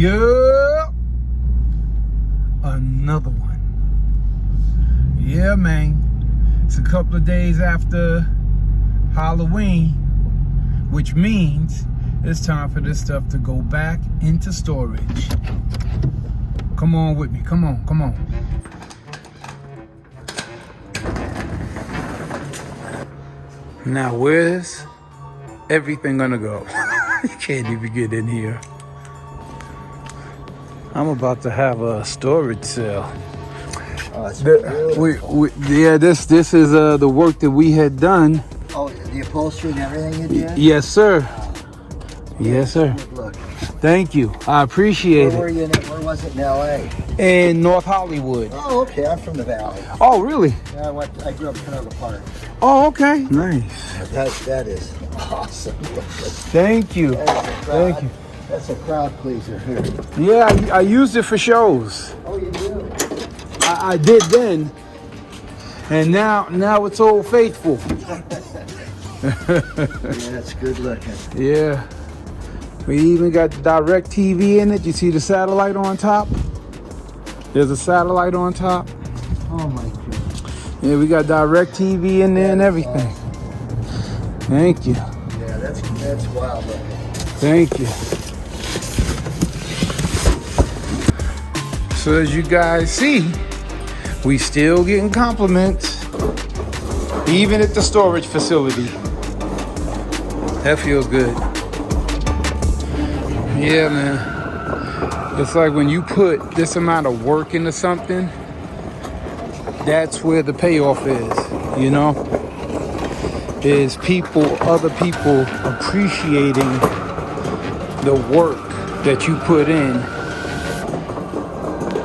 Yeah, another one. Yeah, man. It's a couple of days after Halloween, which means it's time for this stuff to go back into storage. Come on with me. Come on, come on. Now, where's everything gonna go? You can't even get in here. I'm about to have a storage sale. Oh, it's this is the work that we had done. Oh, the upholstery and everything you did? Yes, sir. Yes, sir. Good look. Thank you. I appreciate Where it. where was it in L.A.? In North Hollywood. Oh, okay. I'm from the Valley. Oh, really? Yeah, I grew up in Canova Park. Oh, okay. Nice. That is awesome. Thank you. Thank you. That's a crowd pleaser here. Yeah, I used it for shows. Oh, you do? I did then, and now it's Old Faithful. Yeah, that's good looking. Yeah. We even got direct TV in it. You see the satellite on top? There's a satellite on top. Oh my goodness. Yeah, we got direct TV in there and everything. Awesome. Thank you. Yeah, that's wild looking. Thank you. So as you guys see, we still getting compliments, even at the storage facility. That feels good. Yeah, man. It's like when you put this amount of work into something, that's where the payoff is, you know? Is other people appreciating the work that you put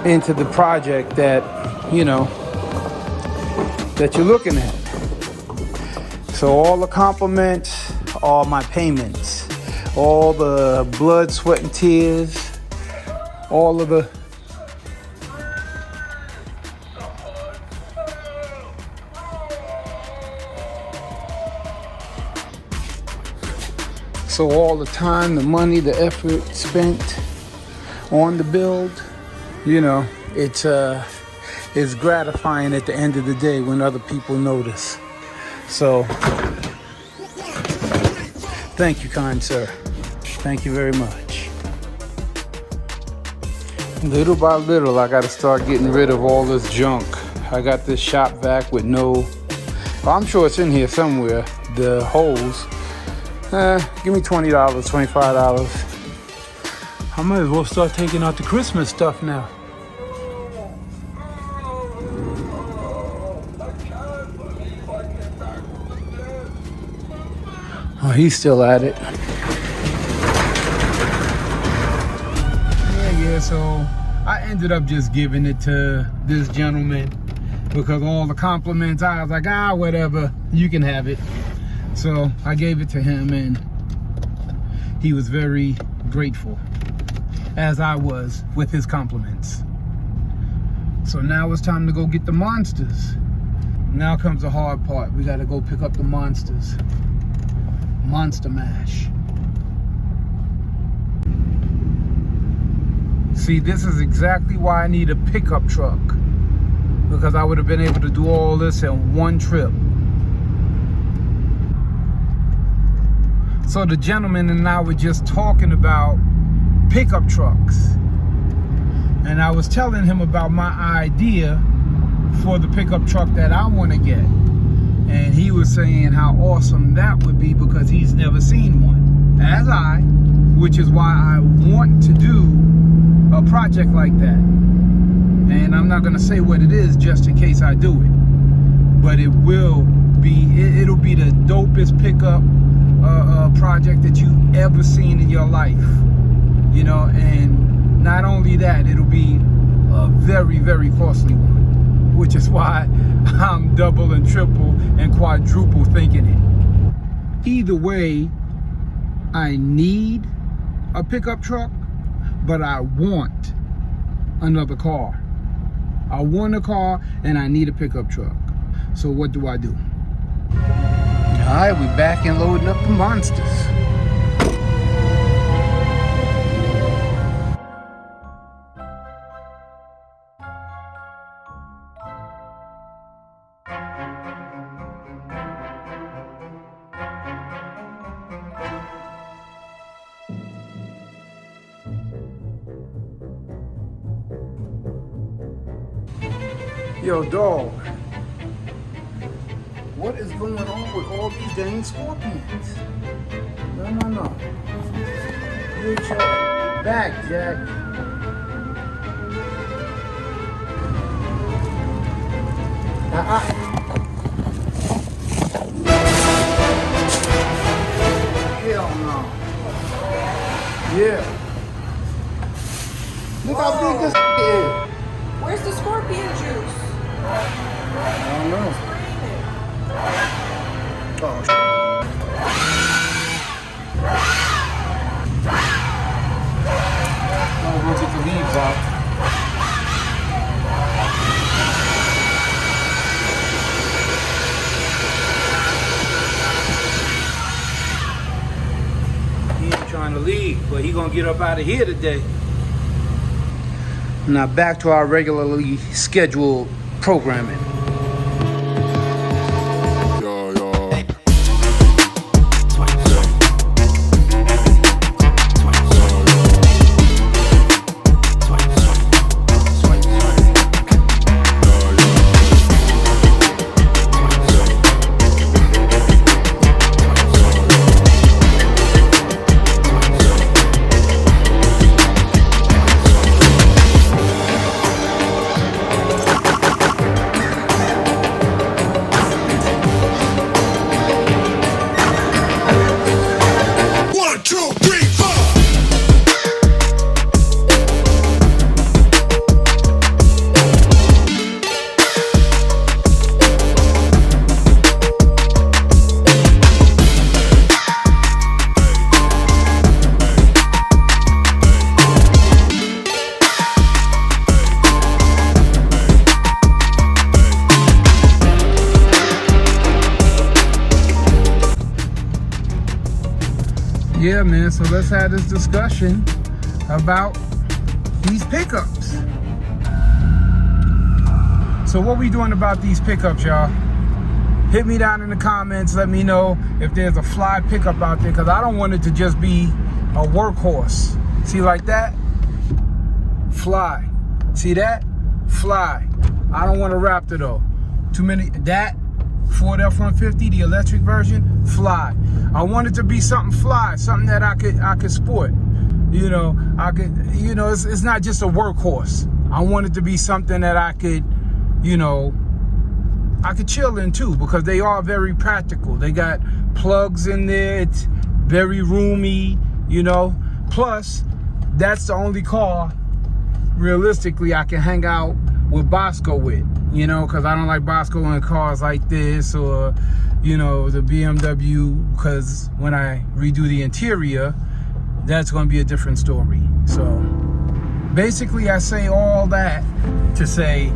into the project that, that you're looking at. So all the compliments are my payments. All the blood, sweat, and tears, all of the so all the time, the money, the effort spent on the build, it's gratifying at the end of the day when other people notice. So thank you, kind sir. Thank you very much. Little by little, I got to start getting rid of all this junk. I got this shop vac with I'm sure it's in here somewhere, the hose. Give me $20, $25. I might as well start taking out the Christmas stuff now. Oh, he's still at it. Yeah, so I ended up just giving it to this gentleman because all the compliments, I was like, whatever, you can have it. So I gave it to him and he was very grateful, as I was with his compliments. So now it's time to go get the monsters. Now comes the hard part. We gotta go pick up the monsters. Monster Mash. See, this is exactly why I need a pickup truck, because I would have been able to do all this in one trip. So the gentleman and I were just talking about pickup trucks, and I was telling him about my idea for the pickup truck that I want to get. And he was saying how awesome that would be because he's never seen one, which is why I want to do a project like that. And I'm not going to say what it is just in case I do it, but it'll be the dopest pickup project that you've ever seen in your life, and not only that, it'll be a very, very costly one, which is why I'm double and triple and quadruple thinking it. Either way, I need a pickup truck, but I want another car. I want a car and I need a pickup truck. So what do I do? All right, we back and loading up the monsters. Yo, dog. What is going on with all these dang scorpions? No. Get your back, Jack. Hell no. Yeah. Look how big this is. Where's the scorpion juice? I don't know. Oh, I'm gonna go get the leaves out. He ain't trying to leave, but he gonna get up out of here today. Now back to our regularly scheduled programming. Yeah, man, so let's have this discussion about these pickups. So what we doing about these pickups, y'all? Hit me down in the comments. Let me know if there's a fly pickup out there, because I don't want it to just be a workhorse. See, like that? Fly. See that? Fly. I don't want a Raptor, though. Too many. That Ford F-150, the electric version, fly. I want it to be something fly, something that I could sport. You know, it's not just a workhorse. I want it to be something that I could, I could chill in too, because they are very practical. They got plugs in there. It's very roomy, Plus, that's the only car, realistically, I can hang out with Bosco with. Because I don't like Bosco in cars like this, or, the BMW, because when I redo the interior, that's going to be a different story. So, basically, I say all that to say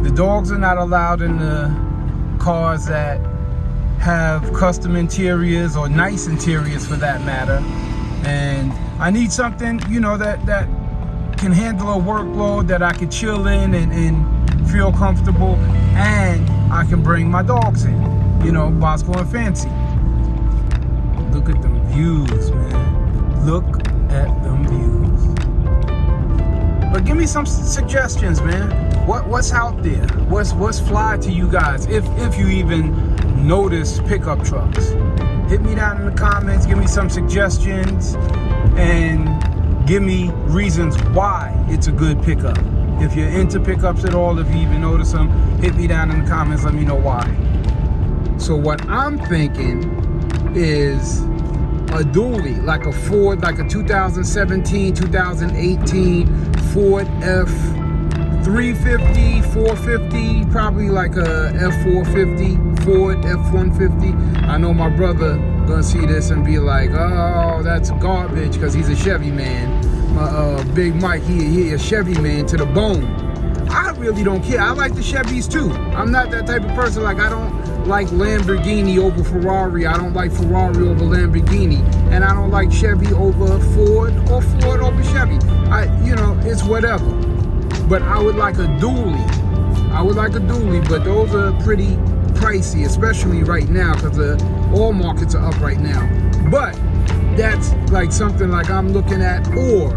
the dogs are not allowed in the cars that have custom interiors, or nice interiors for that matter. And I need something, that can handle a workload, that I can chill in and feel comfortable, and I can bring my dogs in, Bosco and Fancy. Look at them views, man. Look at them views. But give me some suggestions, man. What's out there? What's fly to you guys, if you even notice pickup trucks? Hit me down in the comments. Give me some suggestions, and give me reasons why it's a good pickup. If you're into pickups at all, if you even notice them, hit me down in the comments, let me know why. So what I'm thinking is a dually, like a Ford, like a 2017, 2018 Ford F350, 450, probably like a F450, Ford F150. I know my brother gonna see this and be like, oh, that's garbage, because he's a Chevy man. Big Mike, he a Chevy man to the bone. I really don't care. I like the Chevys too. I'm not that type of person. Like, I don't like Lamborghini over Ferrari. I don't like Ferrari over Lamborghini. And I don't like Chevy over Ford, or Ford over Chevy. It's whatever. But I would like a dually. But those are pretty pricey, especially right now, because all markets are up right now. But that's like something like I'm looking at, or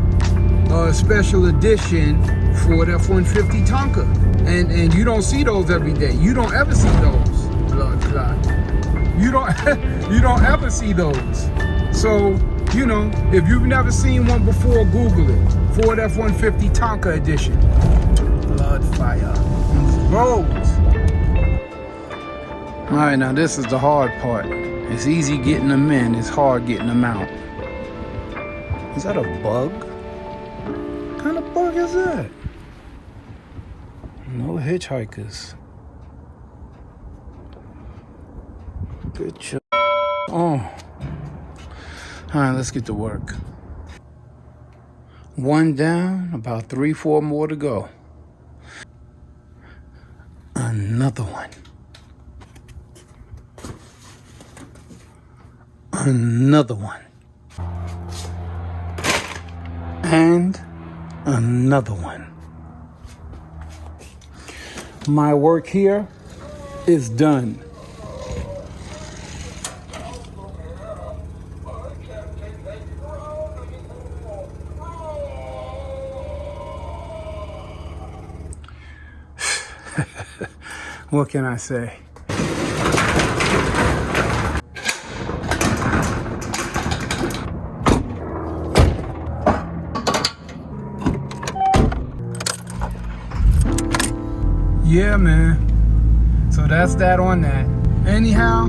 a special edition Ford F-150 Tonka. And you don't see those every day. You don't ever see those. Blood clot. You don't ever see those. So, you know, if you've never seen one before, Google it. Ford F-150 Tonka edition. Blood fire. Roads. All right, now this is the hard part. It's easy getting them in. It's hard getting them out. Is that a bug? What kind of bug is that? No hitchhikers. Good job. Oh. All right, let's get to work. One down, about 3, 4 more to go. Another one. Another one. And another one. My work here is done. What can I say? Yeah, man. So that's that on that. Anyhow,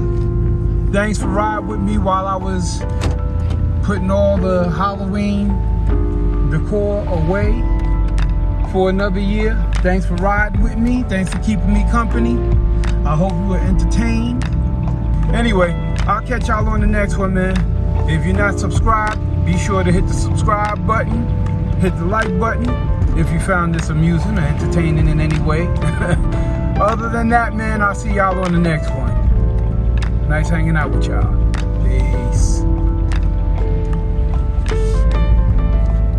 thanks for riding with me while I was putting all the Halloween decor away for another year. Thanks for riding with me. Thanks for keeping me company. I hope you were entertained. Anyway, I'll catch y'all on the next one, man. If you're not subscribed, be sure to hit the subscribe button, hit the like button if you found this amusing or entertaining in any way. Other than that, man, I'll see y'all on the next one. Nice hanging out with y'all. Peace.